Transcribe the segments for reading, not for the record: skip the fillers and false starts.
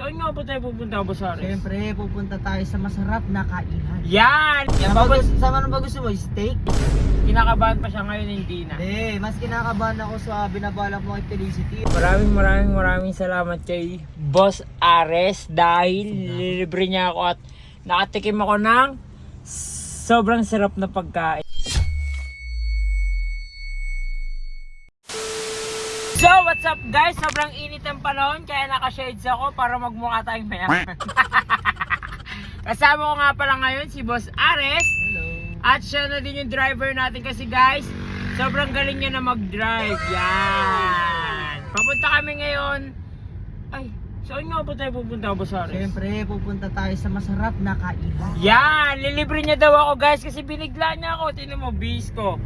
Saan nga ba tayo pupunta, Boss Ares? Siyempre, pupunta tayo sa masarap na kainan. Yan! Sama ba gusto mo? Steak? Kinakabahan pa siya ngayon, hindi na. Hindi, mas kinakabahan ako sa binabalak mo kay Felicity. Maraming salamat kay Boss Ares dahil lilibre niya ako at nakatikim ako ng sobrang sarap na pagkain. So, what's up guys? Sobrang init ang panahon kaya naka-shades ako para magmukha tayong mayaman. Kasama ko nga pala ngayon si Boss Ares. Hello. At siya na din yung driver natin kasi guys, sobrang galing niya na mag-drive. Yan. Papunta kami ngayon. Ay, saan nga ba tayo pupunta, Boss Ares? Siyempre, pupunta tayo sa masarap na kainan. Yan, lilibre niya daw ako guys kasi binigla niya ako. Tingnan mo, bis ko.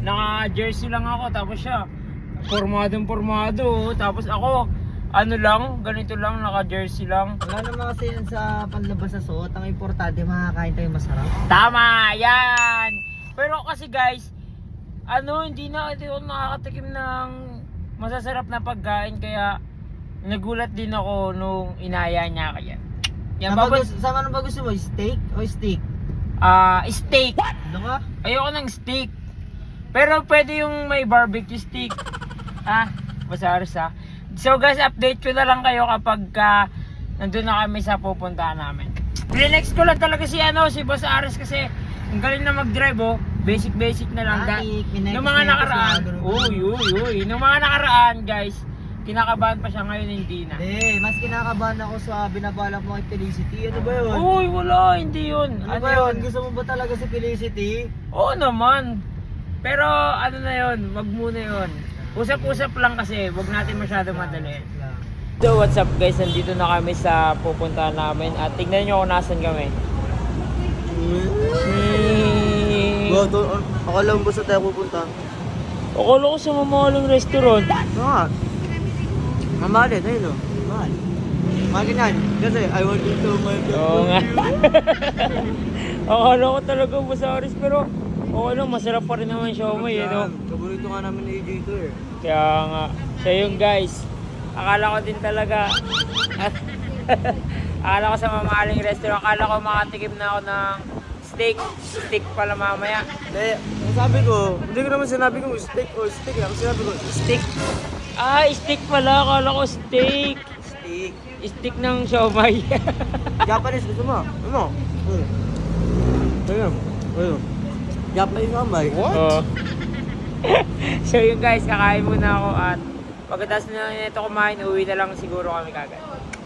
Naka-jersey lang ako tapos siya pormadong. Tapos ako, ano lang, ganito lang, naka-jersey lang. Wala naman kasi yan sa panlabas sa suot. Ang importante, makakain tayo masarap. Tama, yan. Pero kasi guys, hindi ako nakakatikim ng masasarap na pagkain kaya nagulat din ako nung inaya niya kaya. Yan, Sama ba gusto mo? Steak o stick? Steak. Ano ka? Ayoko ng steak. Pero pwede yung may barbecue steak. Boss Ares ha. So guys, update ko na lang kayo kapag nandun na kami sa pupuntahan namin. Relax ko lang talaga si Boss Ares kasi ang galing na mag-drive oh. Basic na lang. Nung mga nakaraan, nung mga nakaraan guys, kinakabahan pa siya ngayon, hindi na. Hindi, mas kinakabahan ako sa binabalak mo kay Felicity. Ano ba yun? Uy, wala, hindi yun. Ano ba yun? Gusto mo ba talaga si Felicity? Oo naman. Pero ano na yun, wag muna yun. Usap-usap lang kasi, wag natin masyado madali. So what's up guys, nandito na kami sa pupuntahan namin at tignan nyo kung nasan kami. Akala mo ba sa tayo pupunta? Akala ko sa mamahaling restaurant. Mamahalin, ayun o. Mahal. Mahal yan. Kasi I want you to my Oo nga. Akala ko talaga Boss Ares pero masarap pa rin naman siomay eh no? Paborito nga namin ni AJ ito eh. Kaya nga. So yun guys, akala ko din talaga akala ko sa mamahaling restaurant, akala ko makatikim na ako ng steak pala mamaya. Hindi, hindi ko naman sinabi kung steak o stick. Ako sinabi ko, steak. Steak pala, akala ko steak. Steak ng siomay. Japanese gusto mo? Ano? Ayun. Japanese siomay. What? So yun guys, kakain muna ako at pagkatapos na nito kumain, uwi na lang siguro kami kagad.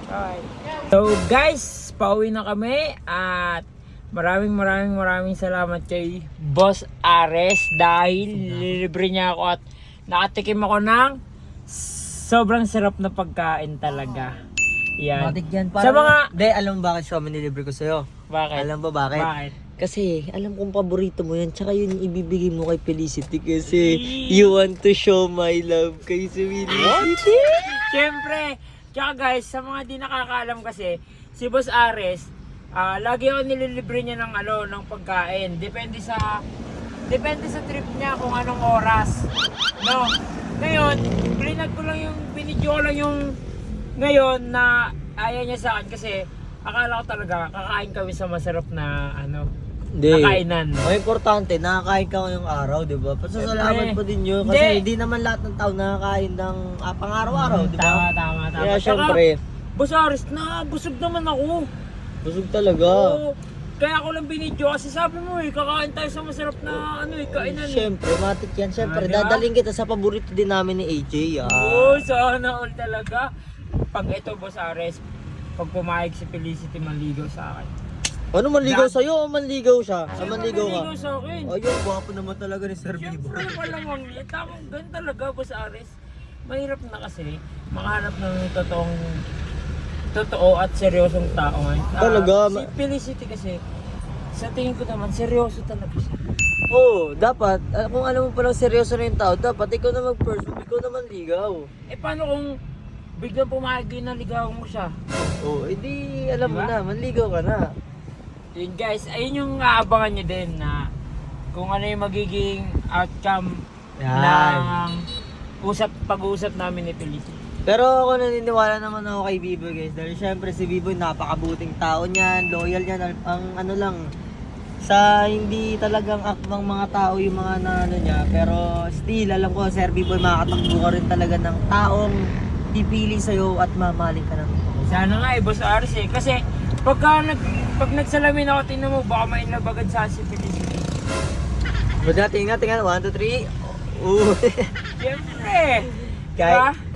Bye. So guys, pauwi na kami at maraming salamat kay Boss Ares dahil lilibre niya ako at nakatikim ako ng sobrang sarap na pagkain talaga. Yan. Matik yan Sa mga... Hindi, alam mo bakit siya nilibre ko sa'yo? Bakit? Alam ba bakit? Bakit? Kasi alam kong paborito mo yan, tsaka yun yung ibibigay mo kay Felicity kasi you want to show my love kay Felicity. Siyempre! Tsaka guys, sa mga di nakakaalam kasi, si Boss Ares, lagi ako nililibre niya ng pagkain. Depende sa trip niya kung anong oras. No? Ngayon, binidyo ko lang yung ngayon na ayaw niya sa akin kasi akala ko talaga kakain kami sa masarap na nakainan. Ang importante, nakakain ka ngayong araw, di ba? Pasasalamat pa din yun kasi hindi naman lahat ng tao nakakain ng pang-araw-araw, di ba? Tama. Kaya syempre, Boss Ares, busog naman ako. busog talaga. Oo. Kaya ako lang binidyo kasi sabi mo kakain tayo sa masarap na kainan. Syempre, matik yan. Syempre, Diba? dadaling kita sa paborito din namin ni AJ. Sana all talaga. Pag ito, Boss Ares, pag pumayag si Felicity manligaw sa akin. Ano, manligaw sa'yo o manligaw siya? Manligaw ka? Manligaw sa akin. Ayun, guwapo naman talaga ni Sir Vivo. Siyempre malamang ganun talaga, Boss Ares. Mahirap na kasi makahanap ng totoo at seryosong tao ngayon. Talaga? Si Felicity kasi, sa tingin ko naman, seryoso talaga siya. Oo, dapat, kung alam mo palang seryoso na yung tao, dapat ikaw na mag-pursue, ikaw na manligaw. Paano kung biglang pumayag na ligawan mo siya? Oo, edi alam mo Diba? na, manligaw ka na. Yun guys, ayun yung aabangan nyo din na kung ano yung magiging outcome Yan. ng pag-uusap namin ni Felicity. Pero ako naniniwala naman ako kay Biboy guys. Dahil syempre si Biboy napakabuting tao niyan, loyal niyan. Ang ano lang, sa hindi talagang akmang mga tao yung mga ano niya. Pero still, alam ko Sir Biboy, makakatakbo ka rin talaga ng taong pipili sa'yo at mamahalin ka ng Sana nga eh, Boss Aris eh. Kasi pag nagsalamin ako, tingnan mo, baka may nabagad sa si Felicity. tingnan. 1, 2, 3. Oo. Siyempre.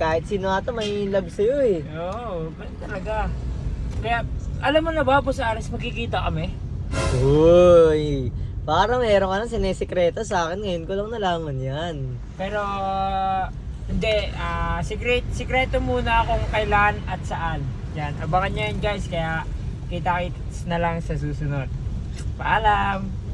kahit sino ata may love sa'yo eh. Oo, ganun talaga. Kaya, alam mo na ba, Boss Aris, magkikita kami? Uy, parang meron ka nang sinesikreto sa akin. Ngayon ko lang nalaman yan. Pero, hindi, sikreto muna kung kailan at saan. Yan, abangan nyo yan guys, kaya kita-kits na lang sa susunod. Paalam!